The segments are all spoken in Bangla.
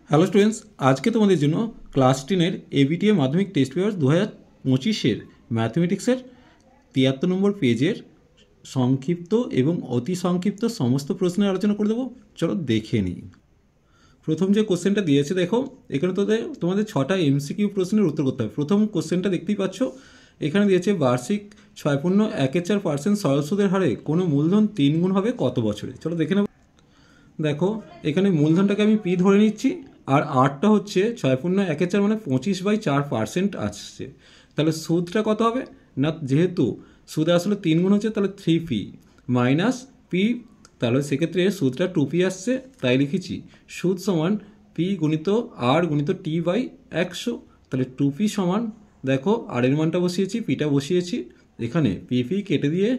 হ্যালো স্টুডেন্টস, আজকে তোমাদের জন্য ক্লাস 10-এর এবিটিএ মাধ্যমিক টেস্ট পেপার 2025-এর ম্যাথমেটিক্সের 73 নম্বর পেজের সংক্ষিপ্ত এবং অতি সংক্ষিপ্ত সমস্ত প্রশ্নের আলোচনা করে দেবো। চলো দেখে নিই। প্রথম যে কোশ্চেনটা দিয়েছে দেখো, এখানে তোমাদের 6টা এমসিকিউ প্রশ্নের উত্তর করতে হবে। প্রথম কোশ্চেনটা দেখতেই পাচ্ছ, এখানে দিয়েছে বার্ষিক 6.14% সরল সুদের হারে কোনো মূলধন 3 গুণ হবে কত বছরে। চলো দেখে নেব। দেখো এখানে মূলধনটাকে আমি পি ধরে নিচ্ছি, আর আরটা হচ্ছে 6.14 মানে 25/4% আসছে। তাহলে সুদটা কত হবে না, যেহেতু সুদে আসলে 3 গুণ হচ্ছে, তাহলে 3p মাইনাস পি, তাহলে সেক্ষেত্রে সুদটা 2p আসছে, তাই লিখেছি সুদ সমান পি গুণিত আর গুণিত t/100। তাহলে 2p সমান, দেখো আর এর মানটা বসিয়েছি, পিটা বসিয়েছি, এখানে পি কেটে দিয়ে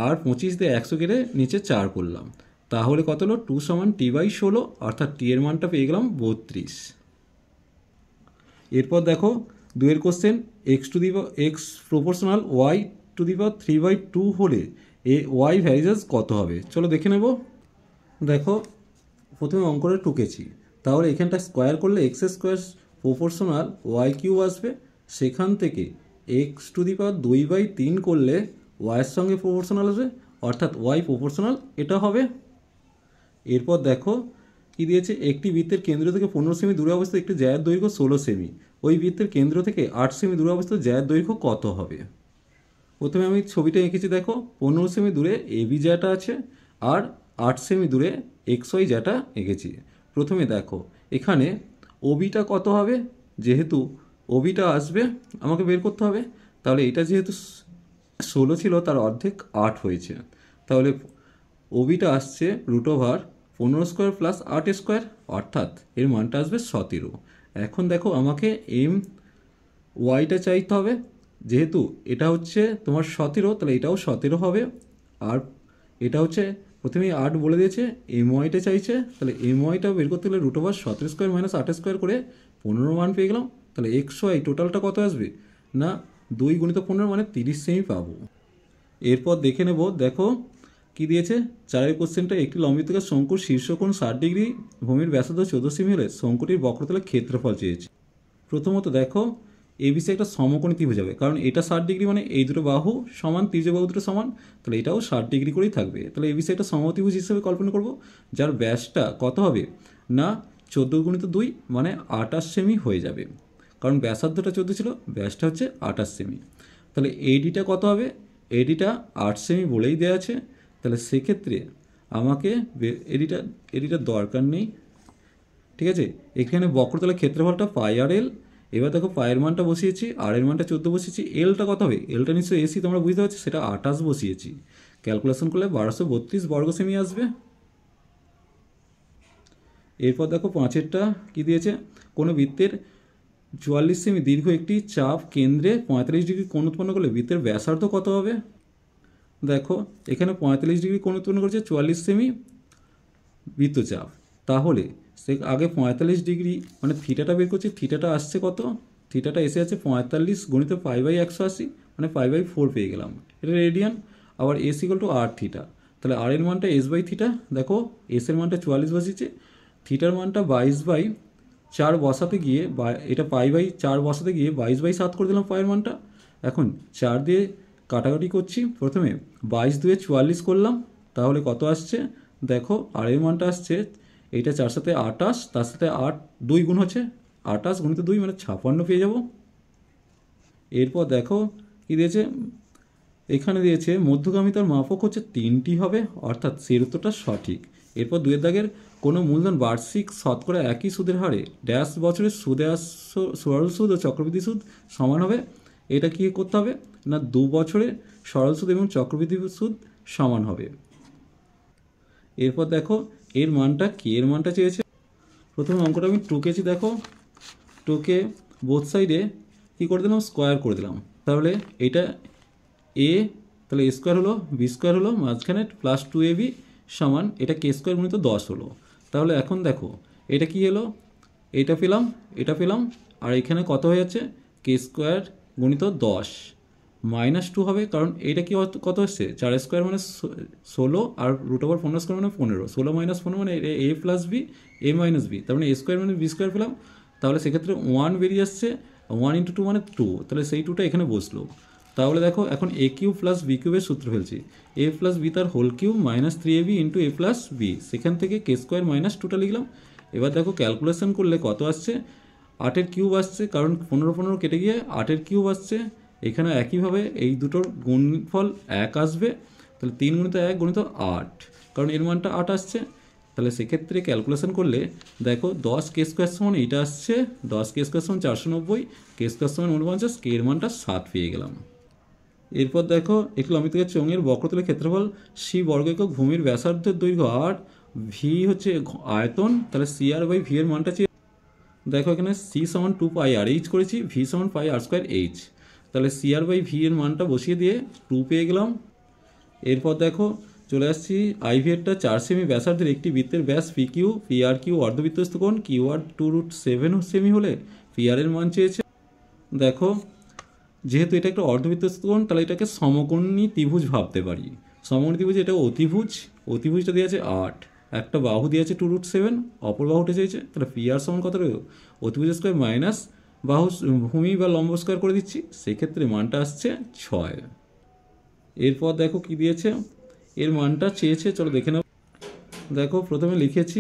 আর 25 দিয়ে 100 কেটে নিচে 4 করলাম, তাহলে কত হলো 2 সমান t/16, অর্থাৎ টি এর মানটা পেয়ে গেলাম 32। এরপর দেখো 2-এর question, X proportional Y to the power 3/2 হলে এ ওয়াই ভ্যারিজেস কত হবে। চলো দেখে নেব। দেখো প্রথমে অঙ্কটা টুকেছি, তাহলে এখানটা স্কোয়ার করলে X square proportional Y cube আসবে, সেখান থেকে এক্স টু দি পাওয়ার 2/3 করলে ওয়াইয়ের সঙ্গে প্রপোর্শনাল আসবে, অর্থাৎ ওয়াই প্রপোর্শনাল এটা হবে। এরপর দেখো কি দিয়েছে, একটি বৃত্তের কেন্দ্র থেকে 15 সেমি দূরে অবস্থিত একটি জ্যায়ের দৈর্ঘ্য 16 সেমি, ওই বৃত্তের কেন্দ্র থেকে 8 সেমি দূরে অবস্থিত জ্যায়ের দৈর্ঘ্য কত হবে। প্রথমে আমি ছবিটা এঁকেছি, দেখো 15 সেমি দূরে এবি জ্যাটা আছে, আর 8 সেমি দূরে এক্স ওয়াই জ্যাটা এঁকেছি। প্রথমে দেখো এখানে ওবিটা কত হবে, যেহেতু ওবিটা আসবে আমাকে বের করতে হবে, তাহলে এটা যেহেতু 16 ছিল তার অর্ধেক 8 হয়েছে, তাহলে ওবিটা আসছে √15² প্লাস 8², অর্থাৎ এর মানটা আসবে 17। এখন দেখো আমাকে এম ওয়াইটা চাইতে হবে, যেহেতু এটা হচ্ছে তোমার 17, তাহলে এটাও 17 হবে, আর এটা হচ্ছে প্রথমে 8 বলে দিয়েছে, এম ওয়াইটা চাইছে, তাহলে এম ওয়াইটা বের করতে গেলে √17² মাইনাস 8² করে 15 মান পেয়ে গেলাম। তাহলে এক্স ওয়াই টোটালটা কত আসবে না 2 গুণিত 15 মানে 30 সেমি পাবো। এরপর দেখে নেব, দেখো কি দিয়েছে 4-এর কোশ্চেনটা, একটি লম্বিতকার শঙ্কুর শীর্ষকোণ 60 ডিগ্রি, ভূমির ব্যাসার্ধ 14 সেমি হলে শঙ্কুটির বক্রতলের ক্ষেত্রফল চেয়েছে। প্রথমত দেখো এবিসি একটা সমকোণী ত্রিভুজ হবে, কারণ এটা 60 ডিগ্রি মানে এই দুটো বাহু সমান, ত্রিভুজ বাহু দুটো সমান, তাহলে এটাও 60 ডিগ্রি করেই থাকবে। তাহলে এবিসি একটা সমত্রিভুজ হিসেবে কল্পনা করব, যার ব্যাসটা কত হবে না 14 গুণিত 2 মানে 28 সেমি হয়ে যাবে, কারণ ব্যাসার্ধটা 14 ছিল, ব্যাসটা হচ্ছে 28 সেমি। তাহলে এডিটা কত হবে, এডিটা 8 সেমি বলেই দেওয়া আছে, তাহলে সেক্ষেত্রে আমাকে এডিটার দরকার নেই, ঠিক আছে। এখানে বক্রতলের ক্ষেত্রফলটা পাই আর এল, এবার দেখো পায়ের মানটা বসিয়েছি, আর এর মানটা 14 বসিয়েছি, এলটা কত হবে, এলটা নিশ্চয়ই এসি তোমরা বুঝতে পারছো, সেটা 28 বসিয়েছি, ক্যালকুলেশন করলে 1232 বর্গ সেমি আসবে। এরপর দেখো 5-এরটা কি দিয়েছে, কোনো বৃত্তের 44 সেমি দীর্ঘ একটি চাপ কেন্দ্রে 45 ডিগ্রি কোণ উৎপন্ন করলে বৃত্তের ব্যাসার্ধ কত হবে। দেখো এখানে 45 ডিগ্রি কোণ উৎপন্ন করেছে 44 সেমি বৃত্তচাপ, তাহলে সে আগে 45 ডিগ্রি মানে থিটাটা বের করছে, থিটাটা আসছে কত, থিটাটা এসে আছে 45 গুণিত π/180 মানে π/4 পেয়ে গেলাম, এটা রেডিয়ান, আবার S equal to R theta, তাহলে আর এর মানটা s/থিটা, দেখো এস এর মানটা 44 বসিয়েছে, থিটার মানটা 22/4 বসাতে গিয়ে, এটা π/4 বসাতে গিয়ে 22/7 করে দিলাম পায়ের মানটা। এখন 4 দিয়ে কাটাকাটি করছি, প্রথমে 22 2 44 করলাম, তাহলে কত আসছে দেখো আর এর মানটা আসছে, এইটা 4 সাথে 28, তার সাথে 8 2 গুণ হচ্ছে 28 গুণিত 2 মানে 56 পেয়ে যাব। এরপর দেখো কি দিয়েছে, এখানে দিয়েছে মধ্যগামিতার মাপক হচ্ছে 3টি হবে, অর্থাৎ সেই উত্তরটা সঠিক। এরপর 2-এর দাগের কোনো মূলধন বার্ষিক শতকরা একই সুদের হারে ড্যাশ বছরের সুদে সরল সুদ ও চক্রবৃদ্ধি সুদ সমান হবে, এটা কি করতে হবে না 2 বছরে সরল সুদ এবং চক্রবৃদ্ধি সুদ সমান হবে। এরপর দেখো এর মানটা কি, এর মানটা চেয়েছে, প্রথমে অঙ্কটা আমি টুকেছি, দেখো টুকে বোথ সাইডে কী করে দিলাম স্কোয়ার করে দিলাম, তাহলে এটা এ, তাহলে এ স্কোয়ার হলো, বি স্কোয়ার হলো, মাঝখানে প্লাস 2ab সমান এটা কে স্কোয়ার গুণিত 10 হলো। তাহলে এখন দেখো এটা কি এলো, এটা পেলাম, এটা পেলাম, আর এখানে কত হয়ে যাচ্ছে কে স্কোয়ার গুণিত 10, -2 হবে, কারণ এটা কি কত আসছে 4 স্কোয়ার মানে 16 আর √15 স্কোয়ার মানে 15, 16 - 15 মানে a plus B a minus B, তার মানে a স্কোয়ার মানে বি স্কোয়ার পেলাম। তাহলে সেক্ষেত্রে 1 বেরিয়ে আসছে, 1 × 2 মানে 2, তাহলে সেই 2টা এখানে বসলো। তাহলে দেখো এখন a কিউব প্লাস বি কিউবের সূত্র ফেলছি, a প্লাস বি তার whole cube -3ab × a plus B, সেখান থেকে কে স্কোয়ার মাইনাস 2টা লিখলাম। এবার দেখো ক্যালকুলেশন করলে কত আসছে, 8-এর কিউব আসছে, কারণ 15 কেটে গিয়ে 8-এর কিউব আসছে। এখানে একইভাবে এই দুটোর গুণফল 1 আসবে, তাহলে 3 × 1 × 8, কারণ এর মানটা 8 আসছে। তাহলে সেক্ষেত্রে ক্যালকুলেশন করলে দেখো 10 কে স্কোয়ার সমান এইটা আসছে, 10 কে স্কোয়ার সমান 490, কে স্কোয়ার সমান 49, কে এর মানটা 7 পেয়ে গেলাম। এরপর দেখো একটি লম্বিত চোঙের বক্রতলের ক্ষেত্রফল সি বর্গ একক, ভূমির ব্যাসার্ধের দৈর্ঘ্য আর, ভি হচ্ছে আয়তন, তাহলে সি আর বাই ভি এর মানটা চেয়ে দেখো এখানে সি সমান 2πr/h করেছি, ভি সমান πr²h, তাহলে সি আর বাই ভি এর মানটা বসিয়ে দিয়ে 2 পেয়ে গেলাম। এরপর দেখো চলে আসছি আইভি এরটা 4 সেমি ব্যাসার্ধের একটি বৃত্তের ব্যাস P Q, P R Q অর্ধবৃত্তস্থ কোণ, কিউ আর 2√7 সেমি হলে পি আর এর মান চেয়েছে। দেখো যেহেতু এটা একটা অর্ধবৃত্তস্থ কোণ, তাহলে এটাকে সমকোণী ত্রিভুজ ভাবতে পারি। সমকোণী ত্রিভুজ এটা অতিভুজ, অতিভুজটা দিয়ে আছে 8, একটা বাহু দিয়ে আছে 2√7, অপর বাহুটা চেয়েছে, তাহলে পি আর সমান কত রইল, অতিভুজ স্কোয়ার মাইনাস বাহু ভূমি বা লম্ব স্কোয়ার করে দিচ্ছি, সেক্ষেত্রে মানটা আসছে 6। এরপর দেখো কি দিয়েছে, এর মানটা চেয়েছে, চলো দেখে নাও। দেখো প্রথমে লিখেছি,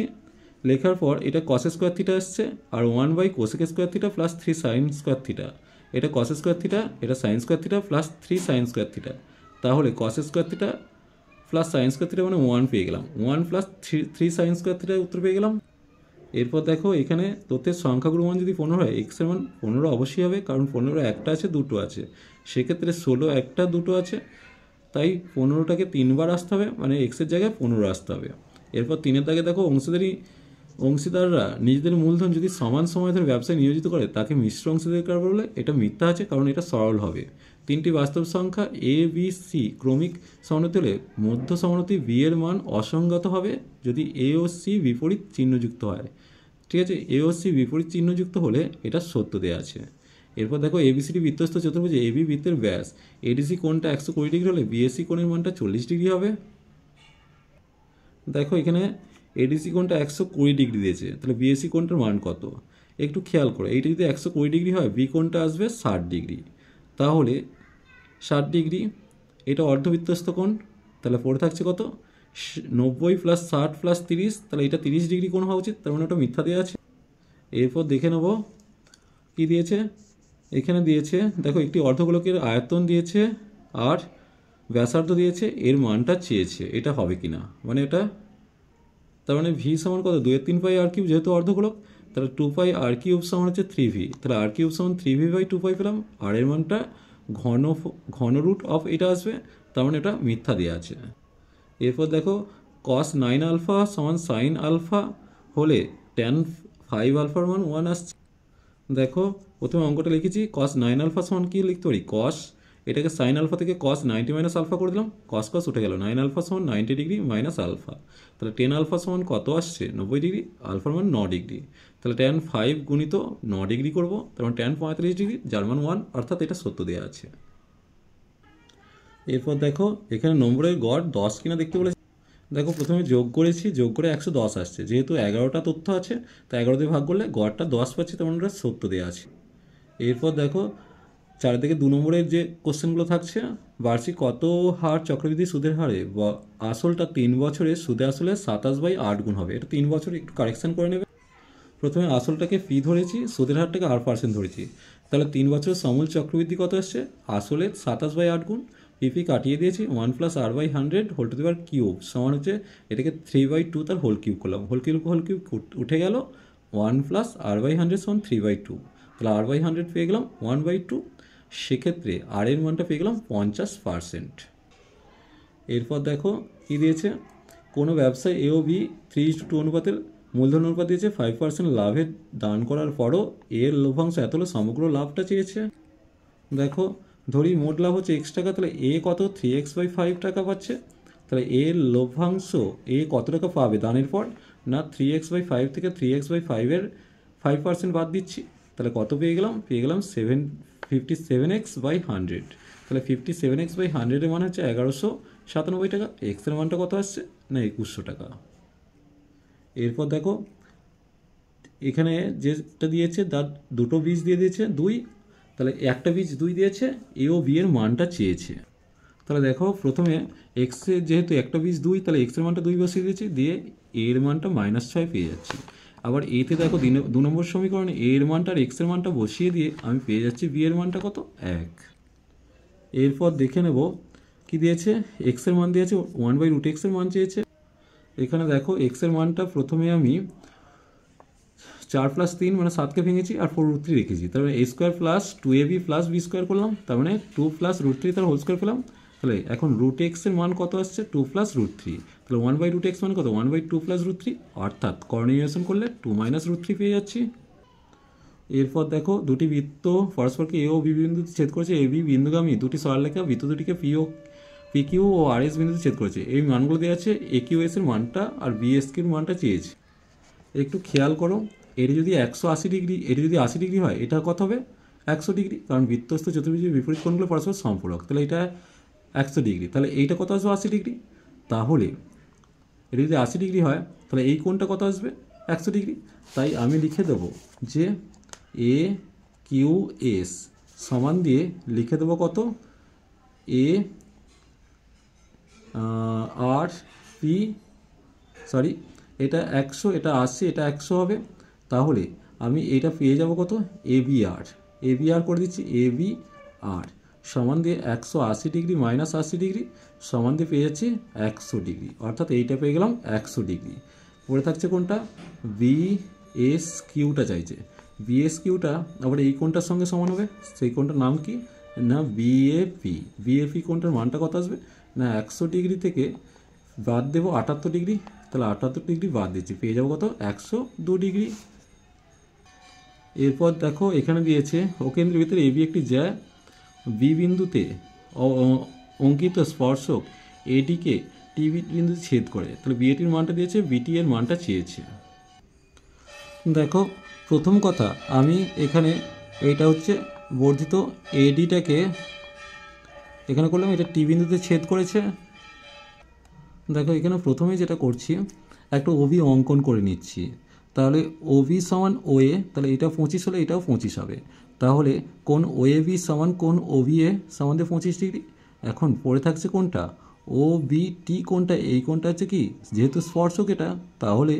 লেখার পর এটা cos স্কোয়ার থিটা আসছে, আর 1/cosec square theta plus 3 sin square theta, এটা cos স্কোয়ার থিটা, এটা sin square theta plus 3 sin square theta, তাহলে cos square theta plus sin square theta মানে 1 পেয়ে গেলাম, 1 প্লাস 3 sin স্কোয়ার থিটার উত্তর পেয়ে গেলাম। এরপর দেখো এখানে তথ্যের সংখ্যাগুলো মান যদি 15 হয়, এক্সের মান 15 অবশ্যই হবে, কারণ 15 একটা আছে, দুটো আছে, সেক্ষেত্রে 16 একটা দুটো আছে, তাই 15টাকে 3 বার আসতে হবে, মানে এক্সের জায়গায় 15 আসতে হবে। এরপর 3-এর দাগে দেখো অংশীদাররা নিজেদের মূলধন যদি সমান সময় ধরে ব্যবসায় নিয়োজিত করে তাকে মিশ্র অংশীদার বলে, এটা মিথ্যা আছে, কারণ এটা সরল হবে। 3টি বাস্তব সংখ্যা এ বি সি ক্রমিক সমানুতি হলে মধ্য সমানুতি বি এর মান অসংগত হবে যদি এ ও সি বিপরীত চিহ্নযুক্ত হয়। ঠিক আছে, এ ও সি বিপরীত চিহ্নযুক্ত হলে এটা সত্য দেওয়া আছে। এরপর দেখো এবিসিডি বৃত্তস্থ চতুর্ভুজে এবি বৃত্তের ব্যাস এডিসি কোণটা 120 ডিগ্রি হলে বিএসসি কোণের মানটা 40 ডিগ্রি হবে। দেখো এখানে এডিসি কোণটা 120 ডিগ্রি দিয়েছে, তাহলে বিএসসি কোণটার মান কত একটু খেয়াল করো। এইটা যদি 120 ডিগ্রি হয়, বি কোণটা আসবে 60 ডিগ্রি, তাহলে 60 ডিগ্রি এটা অর্ধবৃত্তস্থ কোণ, তাহলে পড়ে থাকছে কত 90 + 60 + 30, তাহলে এটা 30 ডিগ্রি কোণ হওয়া উচিত, তার মানে ওটা মিথ্যা দেওয়া আছে। এরপর দেখে নেব কি দিয়েছে, এখানে দিয়েছে দেখো একটি অর্ধগোলকের আয়তন দিয়েছে আর ব্যাসার্ধ দিয়েছে, এর মানটা চেয়েছে, এটা হবে কি না, মানে এটা তার মানে ভি সমান কত 2/3πr³ যেহেতু অর্ধগোলক, তাহলে 2πr³ সমান হচ্ছে 3v, তাহলে r³ সমান 3v/2π পেলাম, আর এর মানটা ঘন রুট অফ এটা আসবে, তার মানে এটা মিথ্যা দেওয়া আছে। এরপর দেখো cos 9α সমান sin α হলে tan 5α মান 1 আসছে। দেখো প্রথমে অঙ্কটা লিখেছি cos 9α সমান কি লিখতে পারি, cos এটাকে sin α থেকে cos 90 - α করে দিলাম, cos উঠে গেল, 9α সমান 90 ডিগ্রি মাইনাস আলফা, তাহলে 10α সমান কত আসছে 90 ডিগ্রি, আলফার মান 9 ডিগ্রি, তাহলে tan 5 গুণিত 9 ডিগ্রি করবো, তার মানে tan 35 ডিগ্রি, যার মান 1, অর্থাৎ এটা সত্য দেওয়া আছে। এরপর দেখো এখানে নম্বরের গড় 10 কিনা দেখতে বলেছে। দেখো প্রথমে যোগ করেছি, যোগ করে 110 আসছে, যেহেতু 11টা তথ্য আছে তাই 11 দিয়ে ভাগ করলে গড়টা 10 পাচ্ছি, তেমন এটা সত্য দেওয়া আছে। এরপর দেখো 4 থেকে 2 নম্বরের যে কোশ্চেনগুলো থাকছে, বার্ষিক কত হার চক্রবৃদ্ধি সুদের হারে আসলটা 3 বছরে সুদে আসলে 27/8 গুণ হবে, এটা 3 বছর একটু কারেকশন করে নেবে। প্রথমে আসলটাকে ফি ধরেছি, সুদের হারটাকে r% ধরেছি, তাহলে 3 বছরের সমূল চক্রবৃদ্ধি কত আসছে, আসলে 27/8 গুণ, পিপি কাটিয়ে দিয়েছি 1 + r/100 whole to the power cube সমান হচ্ছে এটাকে 3/2 তার হোল কিউব করলাম, হোল কিউব উঠে গেল, 1 + r/100 সমান 3/2, তাহলে r/100 পেয়ে গেলাম 1/2, সেক্ষেত্রে আর এর মানটা পেয়ে গেলাম 50%। এরপর দেখো কী দিয়েছে, কোনো ব্যবসায় এ ও বি 3:2 অনুপাতের মূলধন অনুপাত দিয়েছে, 5% লাভের দান করার পরও এর লভ্যাংশ এত হলে সমগ্র লাভটা চেয়েছে। দেখো ধরি মোট লাভ হচ্ছে x টাকা, তাহলে এ কত 3x/5 টাকা পাচ্ছে, তাহলে এর লভ্যাংশ এ কত টাকা পাবে দানের পর, না 3x/5 থেকে 3x/5 এর 5% বাদ দিচ্ছি, তাহলে কত পেয়ে গেলাম 57x/100, তাহলে 57x/100 এর মান হচ্ছে 1197 টাকা। এক্সের মানটা কত আসছে না 2100 টাকা। এরপর দেখো এখানে যেটা দিয়েছে তার দুটো বীজ দিয়ে দিয়েছে 2, তাহলে একটা বীজ 2 দিয়েছে, এ ও বি এর মানটা চেয়েছে। তাহলে দেখো প্রথমে এক্সের যেহেতু একটা বীজ 2, তাহলে এক্সের মানটা 2 বসিয়ে দিয়েছি, দিয়ে এর মানটা -6 পেয়ে যাচ্ছি। আবার এতে দেখো 2 নম্বর সমীকরণে এর মানটা আর এক্সের মানটা বসিয়ে দিয়ে আমি পেয়ে যাচ্ছি বি এর মানটা কত 1। এরপর দেখে নেব কি দিয়েছে, এক্সের মান দিয়েছে 1/√x এর মান চেয়েছে। এখানে দেখো এক্সের মানটা প্রথমে আমি 4 + 3 মানে 7কে ভেঙেছি আর 4√3 রেখেছি, তার মানে a² + 2ab + b² করলাম, তার মানে 2 + √3 তার হোল স্কোয়ার পেলাম। তাহলে এখন √x এর মান কত আসছে 2 + √3, তাহলে 1/√x মানে কত 1/2 + √3, অর্থাৎ কর্ডিনেশন করলে 2 - √3 পেয়ে যাচ্ছি। এরপর দেখো দুটি বৃত্ত পরস্পরকে এ ও বি বিন্দুতে ছেদ করেছে, এ বি বিন্দুগামী দুটি সরলরেখা বৃত্ত দুটিকে পি কিউ ও আর এস বিন্দুতে ছেদ করেছে। এই মানগুলো দেওয়া আছে, এ কিউ এস এর মানটা আর বি এস কিউর মানটা চেয়েছে। একটু খেয়াল করো, এটি যদি 180 ডিগ্রি, এটি যদি 80 ডিগ্রি হয়, এটা কত হবে 100 ডিগ্রি, কারণ বৃত্তস্থ চতুর্ভুজের বিপরীত কোণগুলো পরস্পর সম্পূরক, তাহলে এটা 100 ডিগ্রি, তাহলে এইটা কত আসবে 80 ডিগ্রি। তাহলে এটা যদি 80 ডিগ্রি হয় তাহলে এই কোণটা কত আসবে 100 ডিগ্রি। তাই আমি লিখে দেবো যে এ কিউ এস সমান দিয়ে লিখে দেবো কত এ আর পি, সরি এটা 100, এটা 80, এটা 100 হবে। তাহলে আমি এটা পেয়ে যাব কত এ বি আর করে দিচ্ছি, এ বি আর সমান দিয়ে 180 ডিগ্রি - 80 ডিগ্রি সমান দিয়ে পেয়ে যাচ্ছি 100 ডিগ্রি, অর্থাৎ এইটা পেয়ে গেলাম 100 ডিগ্রি। পড়ে থাকছে কোনটা বি এস কিউটা চাইছে, বি এস কিউটা আবার এই কোণটার সঙ্গে সমান হবে, সেই কোণটার নাম কি না বিএপি। বিএপি কোণটার মানটা কত আসবে না 100 ডিগ্রি থেকে বাদ দেবো 78 ডিগ্রি, তাহলে 78 ডিগ্রি বাদ দিচ্ছি, পেয়ে যাবো কত 102 ডিগ্রি। এরপর দেখো এখানে দিয়েছে অকেন্দ্রের ভিতরে এবি একটি জ্যা বি বিন্দুতে অঙ্কিত স্পর্শক এডিকে টি বিন্দুতে ছেদ করে, তাহলে বিএটির মানটা দিয়েছে, বিটি এর মানটা চেয়েছে। দেখো প্রথম কথা আমি এখানে এইটা হচ্ছে বর্ধিত এডিটাকে এখানে করলাম, এটা টি বিন্দুতে ছেদ করেছে। দেখো এখানে প্রথমে যেটা করছি একটা ওবি অঙ্কন করে নিচ্ছি, তাহলে ওবি সমান ওএ, তাহলে এটা 25 হলে এটাও 25 হবে, তাহলে কোন ওএ বি সমান কোন ওবি এ সমান 25 ডিগ্রি। এখন পড়ে থাকছে কোনটা ও বি টি, কোনটা এই কোনটা হচ্ছে কি যেহেতু স্পর্শক এটা, তাহলে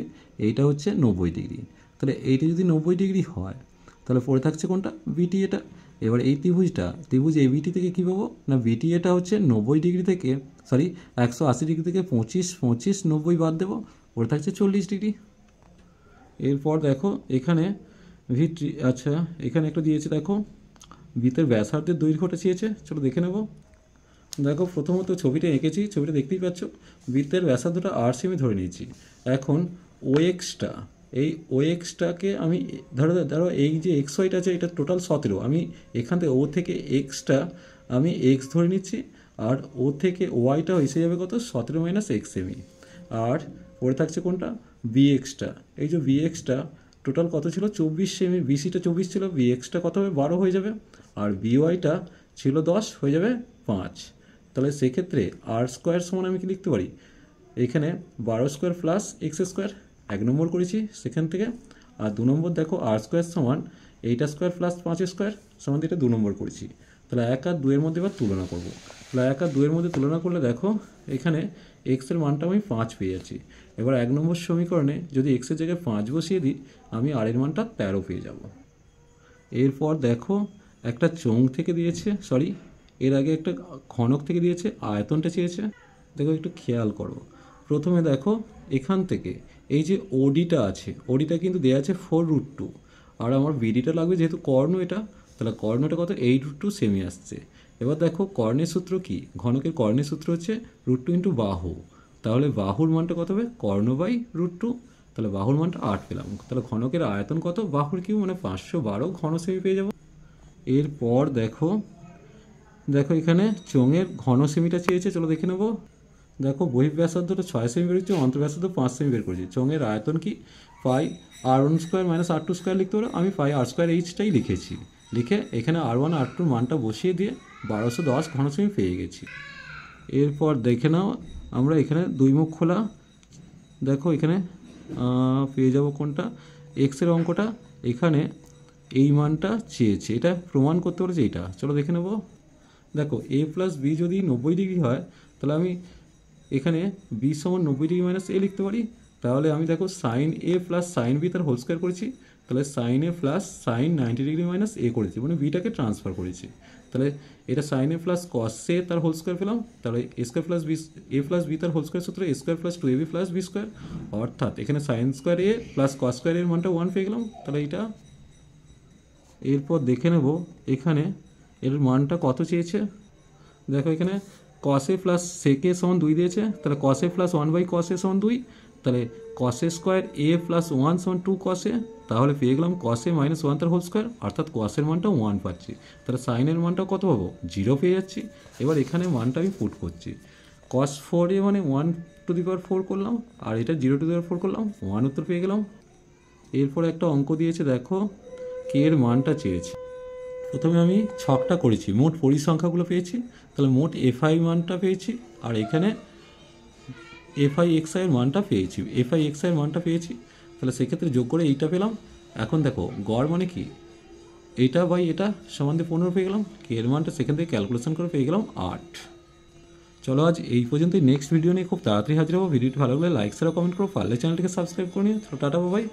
এইটা হচ্ছে 90 ডিগ্রি, তাহলে এইটা যদি 90 ডিগ্রি হয় তাহলে পড়ে থাকছে কোনটা বিটি এটা। এবার এই ত্রিভুজ এবিটি থেকে কী পাবো না বিটি এটা হচ্ছে 90 ডিগ্রি থেকে 180 ডিগ্রি থেকে 25 25 90 বাদ দেবো, পড়ে থাকছে 40 ডিগ্রি। এরপর দেখো এখানে ভিটি, আচ্ছা এখানে একটা দিয়েছে দেখো বৃত্তের ব্যাসার্ধের দৈর্ঘ্যটা চেয়েছে, চলো দেখে নেব। দেখো প্রথমত ছবিটা এঁকেছি, ছবিটা দেখতেই পাচ্ছ বৃত্তের ব্যাসার্ধটা 8 সেমি ধরে নিয়েছি। এখন ওএক্সটা, এই ওএক্সটাকে আমি ধরো এই যে এক্স ওয়াইটা আছে এটা টোটাল 17, আমি এখান থেকে ও থেকে এক্সটা আমি এক্স ধরে নিচ্ছি, আর ও থেকে ওয়াইটা এসে যাবে কত 17 - x সেমি। আর পড়ে থাকছে কোনটা বিএক্সটা, এই যে বিএক্সটা টোটাল কত ছিল 24 সেমি, বিসিটা 24 ছিল, বিএক্সটা কত হবে 12 হয়ে যাবে, আর বিওয়াইটা ছিল 10 হয়ে যাবে 5। তাহলে সেক্ষেত্রে r² সমান আমি কি লিখতে পারি এখানে 12² + x², 1 নম্বর করেছি সেখান থেকে। আর 2 নম্বর দেখো r² সমান 8² + 5² সমান এটা 2 নম্বর করেছি। তাহলে 1 আর 2 এর মধ্যে এবার তুলনা করব, তাহলে 1 আর 2 এর মধ্যে তুলনা করলে দেখো এখানে এক্সের মানটা আমি 5 পেয়ে যাচ্ছি। এবার 1 নম্বর সমীকরণে যদি এক্সের জায়গায় 5 বসিয়ে দিই আমি আর এর মানটা 13 পেয়ে যাব। এরপর দেখো একটা চোঙ থেকে দিয়েছে, এর আগে একটা ঘনক থেকে দিয়েছে, আয়তনটা চেয়েছে। দেখো একটু খেয়াল করো, প্রথমে দেখো এখান থেকে এই যে ওডিটা আছে, ওডিটা কিন্তু দেওয়া আছে 4√2, আর আমার বিডিটা লাগবে যেহেতু কর্ণ এটা, তাহলে কর্ণটা কত 8√2 সেমি আসছে। এবার দেখো কর্ণের সূত্র কি, ঘনকের কর্ণের সূত্র হচ্ছে √2 × বাহু, তাহলে বাহুর মানটা কত হবে কর্ণ/√2, তাহলে বাহুর মানটা 8 পেলাম। তাহলে ঘনকের আয়তন কত বাহুর কিউ মানে 512 ঘন সেমি পেয়ে যাব। এরপর দেখো এখানে চোঙের ঘন সেমিটা চেয়েছে, চলো দেখে নেবো। দেখো বহিঃব্যাসার্ধটা 6 সেমি বের হচ্ছে, অন্তর্ব্যাসার্ধ 5 সেমি বের করেছি। চোঙের আয়তন কি πr1² - r2² লিখতে পারো, আমি πr² এইচটাই লিখেছি। লিখে এখানে R1 R2 মানটা বসিয়ে দিয়ে 1210 ঘনসেমি পেয়ে গেছি। এরপর দেখে নাও আমরা এখানে দুই মুখ খোলা, দেখো এখানে পেয়ে যাব কোনটা, এক্সের অঙ্কটা। এখানে এই মানটা চেয়েছে, এটা প্রমাণ করতে বলেছে এইটা। চলো দেখে নেব। দেখো a প্লাস বি যদি 90 ডিগ্রি হয়, তাহলে আমি এখানে বি সমান 90 ডিগ্রি মাইনাস এ লিখতে পারি। তাহলে আমি দেখো সাইন এ প্লাস সাইন বি তার হোল স্কোয়ার করেছি, তাহলে সাইন এ প্লাস সাইন 90 ডিগ্রি মাইনাস এ করেছি, মানে বিটাকে ট্রান্সফার করেছি। তাহলে এটা সাইন এ প্লাস কস এ তার হোল স্কোয়ার পেলাম। তাহলে A square plus B, A plus B তার হোল স্কোয়ার সূত্র A square plus 2ab plus B square, অর্থাৎ এখানে sine square A plus cos square এর মানটা 1 পেয়ে গেলাম। তাহলে এটা এরপর দেখে নেব এখানে এর মানটা কত চেয়েছে। দেখো এখানে কস এ প্লাস সেক এ সমান 2 দিয়েছে, তাহলে কস এ প্লাস 1/cos এ সমান 2, তাহলে কস এ স্কোয়ার এ প্লাস 1 সমান 2 cos এ, তাহলে পেয়ে গেলাম কস এ মাইনাস 1 তার হোল স্কোয়ার, অর্থাৎ কস এর মানটা 1 পাচ্ছি। তাহলে সাইনের মানটা কত পাবো, 0 পেয়ে যাচ্ছি। এবার এখানে মানটা আমি পুট করছি, কস 4a মানে 1/4 করলাম, আর এটা 0/4 করলাম, 1 উত্তর পেয়ে গেলাম। এরপর একটা অঙ্ক দিয়েছে, দেখো কে এর মানটা চেয়েছে। প্রথমে আমি ছকটা করেছি, মোট পরিসংখ্যাগুলো পেয়েছি, তাহলে মোট এফআই মানটা পেয়েছি, আর এখানে এফআই এক্সআই এর মানটা পেয়েছি, এফআই এক্সআই এর মানটা পেয়েছি। তাহলে সেক্ষেত্রে যোগ করে এইটা পেলাম। এখন দেখো গড় মানে কি, এইটা বাই এটা সমান দিয়ে 15 পেয়ে গেলাম, কে এর মানটা সেখান থেকে ক্যালকুলেশন করে পেয়ে গেলাম 8। চলো আজ এই পর্যন্তই, নেক্সট ভিডিও নিয়ে খুব তাড়াতাড়ি হাজির হবো। ভিডিওটি ভালো লাগলে লাইক শেয়ার কমেন্ট করো, পারলে চ্যানেলটিকে সাবস্ক্রাইব করে নিও। Tata bye.